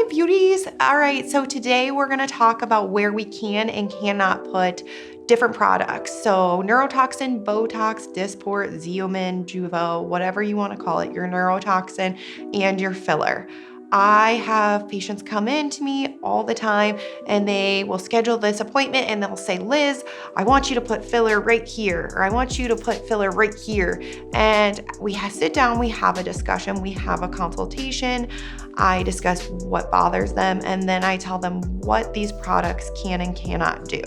beauties. All right, so today we're gonna talk about where we can and cannot put different products. So neurotoxin, Botox, Dysport, Xeomin, Juvo, whatever you wanna call it, your neurotoxin and your filler. I have patients come in to me all the time and they will schedule this appointment and they'll say, Liz, I want you to put filler right here, or I want you to put filler right here. And we sit down, we have a discussion, we have a consultation. I discuss what bothers them, and then I tell them what these products can and cannot do.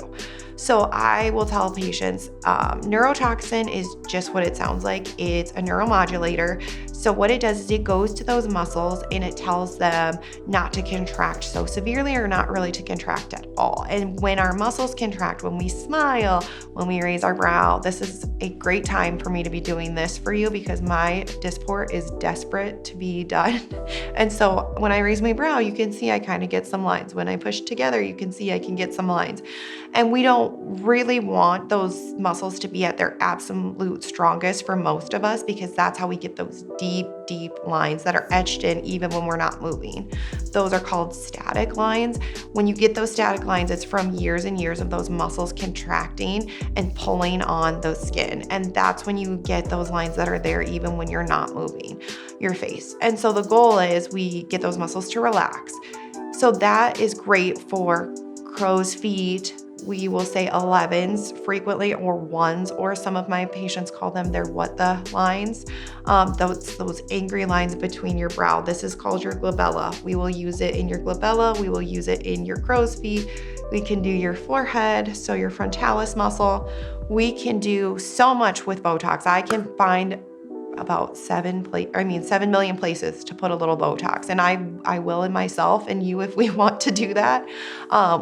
So I will tell patients, neurotoxin is just what it sounds like. It's a neuromodulator. So what it does is it goes to those muscles and it tells them not to contract so severely or not really to contract at all. And when our muscles contract, when we smile, when we raise our brow, this is a great time for me to be doing this for you because my Dysport is desperate to be done. And so when I raise my brow, you can see I kind of get some lines. When I push together, you can see I can get some lines. And we don't really want those muscles to be at their absolute strongest for most of us because that's how we get those deep lines that are etched in even when we're not moving. Those are called static lines. When you get those static lines, it's from years and years of those muscles contracting and pulling on those skin. And that's when you get those lines that are there even when you're not moving your face. And so the goal is we get those muscles to relax. So that is great for crow's feet. We will say 11s frequently, or 1s, or some of my patients call them their what the lines. Those angry lines between your brow. This is called your glabella. We will use it in your glabella. We will use it in your crow's feet. We can do your forehead, so your frontalis muscle. We can do so much with Botox. I can find about 7 million places to put a little Botox. And I will in myself and you if we want to do that.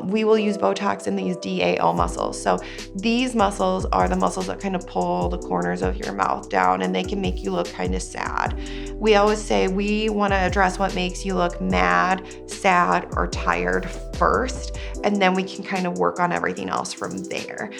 We will use Botox in these DAO muscles. So these muscles are the muscles that kind of pull the corners of your mouth down and they can make you look kind of sad. We always say we want to address what makes you look mad, sad, or tired first, and then we can kind of work on everything else from there.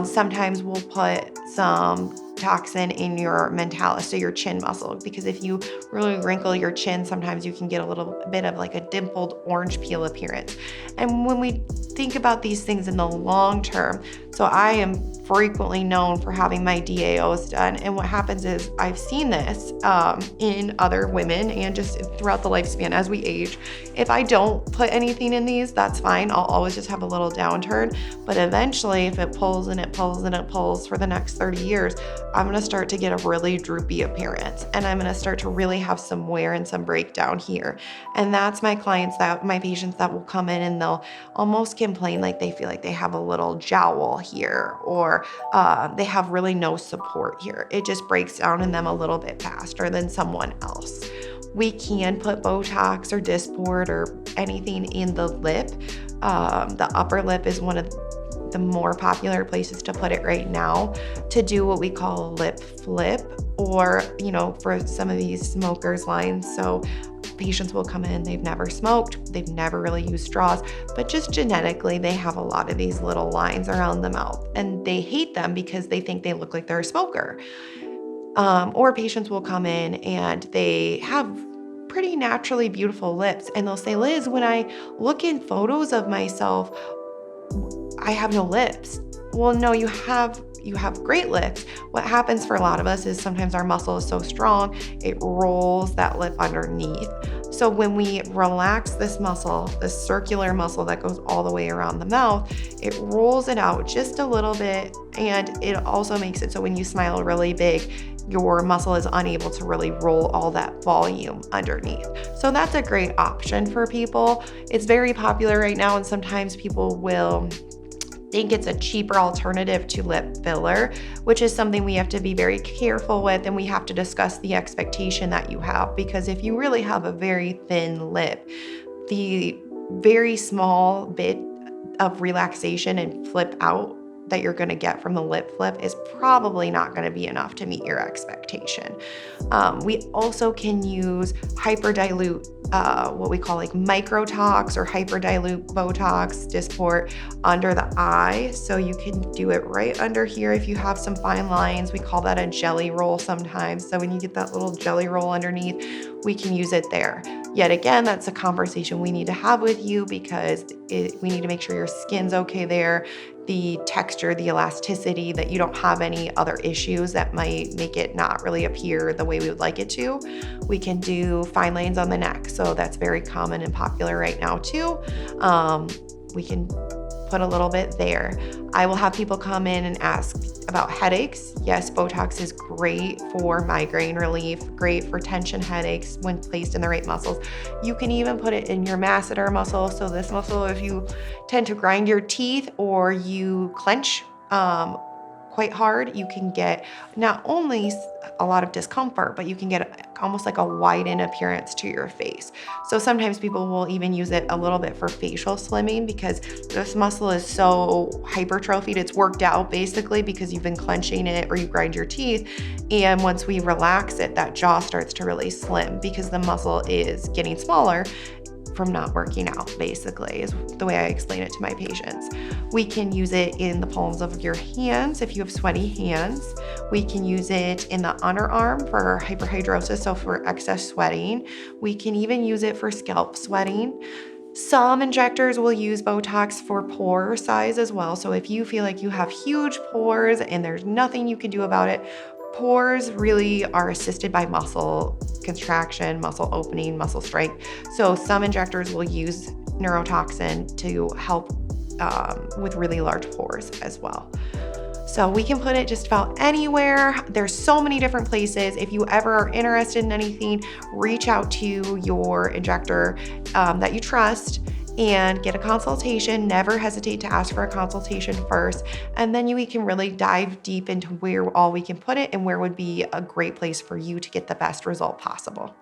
Sometimes we'll put some toxin in your mentalis, so your chin muscle, because if you really wrinkle your chin, sometimes you can get a little bit of like a dimpled orange peel appearance. And when we think about these things in the long term, so I am frequently known for having my DAOs done, and what happens is I've seen this in other women and just throughout the lifespan as we age. If I don't put anything in these, that's fine. I'll always just have a little downturn, but eventually if it pulls and it pulls and it pulls for the next 30 years, I'm gonna start to get a really droopy appearance and I'm gonna start to really have some wear and some breakdown here. And that's my patients that will come in and they'll almost complain like they feel like they have a little jowl here, or they have really no support here. It just breaks down in them a little bit faster than someone else. We can put Botox or Dysport or anything in the lip. The upper lip is one of the more popular places to put it right now to do what we call a lip flip, or, for some of these smokers lines. So patients will come in, they've never smoked, they've never really used straws, but just genetically, they have a lot of these little lines around the mouth and they hate them because they think they look like they're a smoker. Or patients will come in and they have pretty naturally beautiful lips and they'll say, Liz, when I look in photos of myself, I have no lips. Well, no, you have great lips. What happens for a lot of us is sometimes our muscle is so strong, it rolls that lip underneath. So when we relax this muscle, this circular muscle that goes all the way around the mouth, it rolls it out just a little bit, and it also makes it so when you smile really big, your muscle is unable to really roll all that volume underneath. So that's a great option for people. It's very popular right now, and sometimes people will think it's a cheaper alternative to lip filler, which is something we have to be very careful with, and we have to discuss the expectation that you have, because if you really have a very thin lip, the very small bit of relaxation and flip out that you're going to get from the lip flip is probably not going to be enough to meet your expectation. We also can use hyperdilute, what we call like microtox or hyperdilute Botox, Dysport under the eye. So you can do it right under here if you have some fine lines. We call that a jelly roll sometimes. So when you get that little jelly roll underneath, we can use it there. Yet again, that's a conversation we need to have with you because we need to make sure your skin's okay there, the texture, the elasticity, that you don't have any other issues that might make it not really appear the way we would like it to. We can do fine lines on the neck. So that's very common and popular right now too. We can put a little bit there. I will have people come in and ask about headaches. Yes, Botox is great for migraine relief, great for tension headaches when placed in the right muscles. You can even put it in your masseter muscle. So this muscle, if you tend to grind your teeth or you clench quite hard, you can get not only a lot of discomfort, but you can get almost like a widened appearance to your face. So sometimes people will even use it a little bit for facial slimming because this muscle is so hypertrophied. It's worked out basically because you've been clenching it or you grind your teeth. And once we relax it, that jaw starts to really slim because the muscle is getting smaller from not working out, basically, is the way I explain it to my patients. We can use it in the palms of your hands if you have sweaty hands. We can use it in the underarm for hyperhidrosis, so for excess sweating. We can even use it for scalp sweating. Some injectors will use Botox for pore size as well. So if you feel like you have huge pores and there's nothing you can do about it, pores really are assisted by muscle contraction, muscle opening, muscle strength. So some injectors will use neurotoxin to help with really large pores as well. So we can put it just about anywhere. There's so many different places. If you ever are interested in anything, reach out to your injector that you trust and get a consultation. Never hesitate to ask for a consultation first. And then we can really dive deep into where all we can put it and where would be a great place for you to get the best result possible.